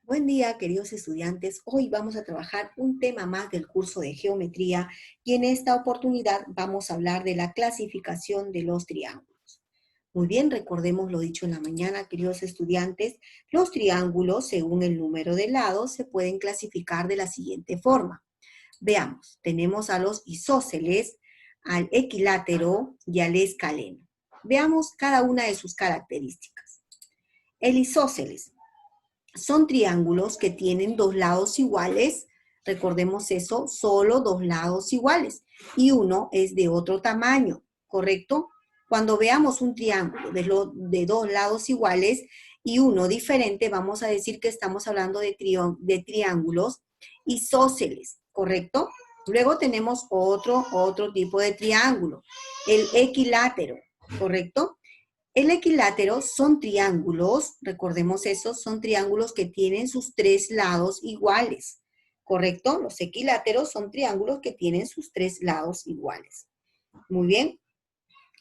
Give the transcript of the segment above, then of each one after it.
Buen día, queridos estudiantes. Hoy vamos a trabajar un tema más del curso de geometría y en esta oportunidad vamos a hablar de la clasificación de los triángulos. Muy bien, recordemos lo dicho en la mañana, queridos estudiantes. Los triángulos, según el número de lados, se pueden clasificar de la siguiente forma. Veamos, tenemos a los isósceles, al equilátero y al escaleno. Veamos cada una de sus características. El isósceles. Son triángulos que tienen dos lados iguales, recordemos eso, solo dos lados iguales, y uno es de otro tamaño, ¿correcto? Cuando veamos un triángulo de dos lados iguales y uno diferente, vamos a decir que estamos hablando de triángulos isósceles, ¿correcto? Luego tenemos otro tipo de triángulo, el equilátero, ¿correcto? El equilátero son triángulos, recordemos eso, son triángulos que tienen sus tres lados iguales, ¿correcto? Los equiláteros son triángulos que tienen sus tres lados iguales. Muy bien.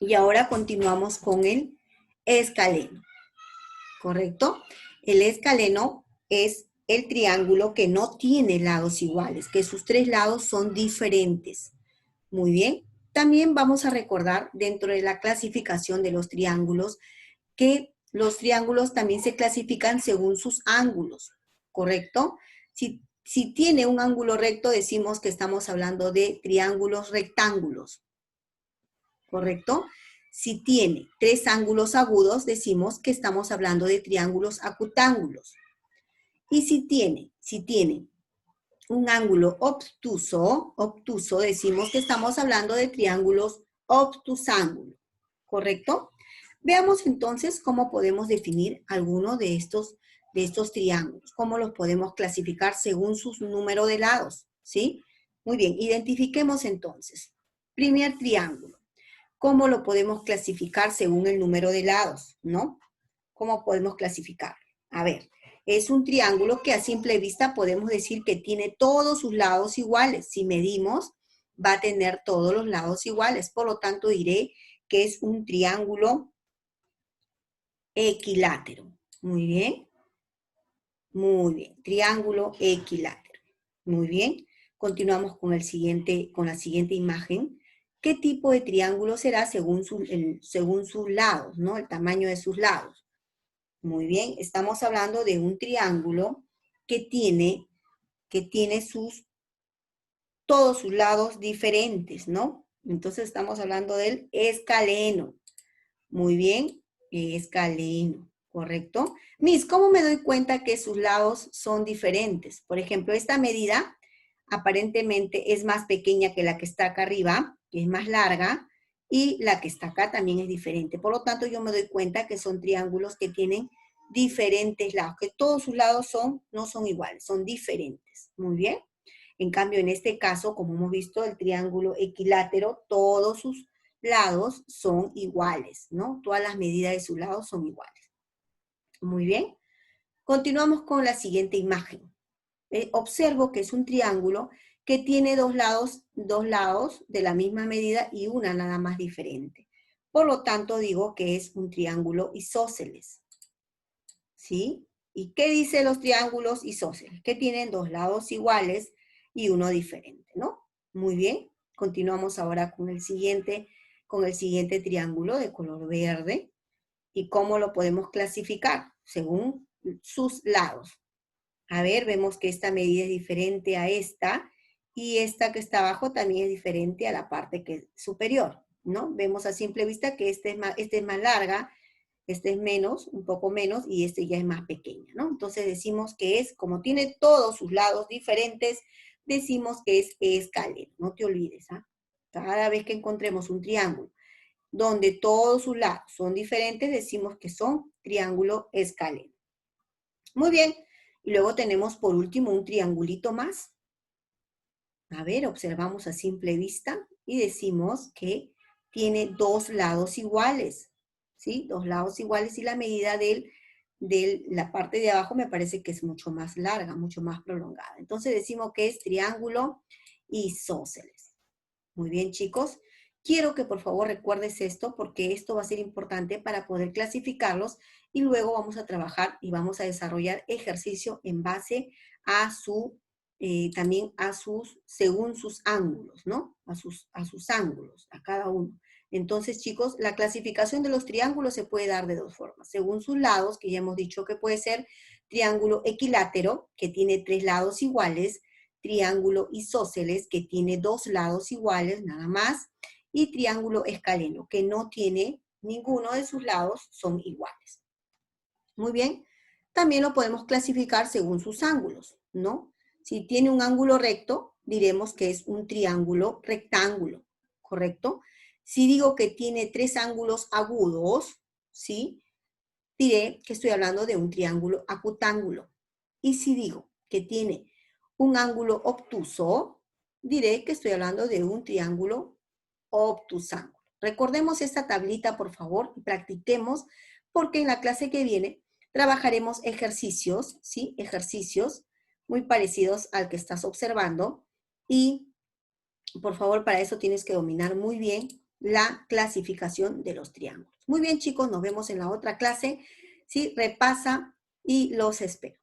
Y ahora continuamos con el escaleno, ¿correcto? El escaleno es el triángulo que no tiene lados iguales, que sus tres lados son diferentes. Muy bien. También vamos a recordar dentro de la clasificación de los triángulos que los triángulos también se clasifican según sus ángulos, ¿correcto? Si tiene un ángulo recto, decimos que estamos hablando de triángulos rectángulos, ¿correcto? Si tiene tres ángulos agudos, decimos que estamos hablando de triángulos acutángulos. Y si tiene un ángulo obtuso, decimos que estamos hablando de triángulos obtusángulos, ¿correcto? Veamos entonces cómo podemos definir alguno de estos triángulos, cómo los podemos clasificar según su número de lados, ¿sí? Muy bien, identifiquemos entonces. Primer triángulo, ¿cómo lo podemos clasificar según el número de lados, no? ¿Cómo podemos clasificarlo? A ver, es un triángulo que a simple vista podemos decir que tiene todos sus lados iguales. Si medimos, va a tener todos los lados iguales. Por lo tanto, diré que es un triángulo equilátero. Muy bien. Muy bien. Triángulo equilátero. Muy bien. Continuamos con la siguiente imagen. ¿Qué tipo de triángulo será según sus lados, ¿no? El tamaño de sus lados. Muy bien, estamos hablando de un triángulo que tiene todos sus lados diferentes, ¿no? Entonces estamos hablando del escaleno. Muy bien, escaleno, ¿correcto? Miss, ¿cómo me doy cuenta que sus lados son diferentes? Por ejemplo, esta medida aparentemente es más pequeña que la que está acá arriba, que es más larga, y la que está acá también es diferente. Por lo tanto, yo me doy cuenta que son triángulos que tienen diferentes lados, que todos sus lados no son iguales, son diferentes. Muy bien. En cambio, en este caso, como hemos visto, el triángulo equilátero, todos sus lados son iguales, ¿no? Todas las medidas de sus lados son iguales. Muy bien. Continuamos con la siguiente imagen. Observo que es un triángulo que tiene dos lados de la misma medida y una nada más diferente. Por lo tanto, digo que es un triángulo isósceles. ¿Sí? ¿Y qué dicen los triángulos isósceles? Que tienen dos lados iguales y uno diferente, ¿no? Muy bien. Continuamos ahora con el siguiente triángulo de color verde. ¿Y cómo lo podemos clasificar? Según sus lados. A ver, vemos que esta medida es diferente a esta y esta que está abajo también es diferente a la parte que es superior, ¿no? Vemos a simple vista que esta es más larga, este es menos, un poco menos, y este ya es más pequeña, ¿no? Entonces decimos que es, como tiene todos sus lados diferentes, decimos que es escaleno. No te olvides, ¿ah? Cada vez que encontremos un triángulo donde todos sus lados son diferentes, decimos que son triángulo escaleno. Muy bien. Y luego tenemos por último un triangulito más. A ver, observamos a simple vista y decimos que tiene dos lados iguales. ¿Sí? Dos lados iguales y la medida de la parte de abajo me parece que es mucho más larga, mucho más prolongada. Entonces decimos que es triángulo isósceles. Muy bien, chicos. Quiero que por favor recuerdes esto porque esto va a ser importante para poder clasificarlos y luego vamos a trabajar y vamos a desarrollar ejercicio en base a también según sus ángulos, ¿no? A sus ángulos, a cada uno. Entonces, chicos, la clasificación de los triángulos se puede dar de dos formas. Según sus lados, que ya hemos dicho que puede ser triángulo equilátero, que tiene 3 lados iguales, triángulo isósceles, que tiene 2 lados iguales, nada más, y triángulo escaleno, que no tiene ninguno de sus lados, son iguales. Muy bien. También lo podemos clasificar según sus ángulos, ¿no? Si tiene un ángulo recto, diremos que es un triángulo rectángulo, ¿correcto? Si digo que tiene 3 ángulos agudos, ¿sí? Diré que estoy hablando de un triángulo acutángulo. Y si digo que tiene un ángulo obtuso, diré que estoy hablando de un triángulo obtusángulo. Recordemos esta tablita, por favor, y practiquemos, porque en la clase que viene trabajaremos ejercicios, ¿sí? Ejercicios muy parecidos al que estás observando. Y, por favor, para eso tienes que dominar muy bien la clasificación de los triángulos. Muy bien, chicos, nos vemos en la otra clase. ¿Sí? Repasa y los espero.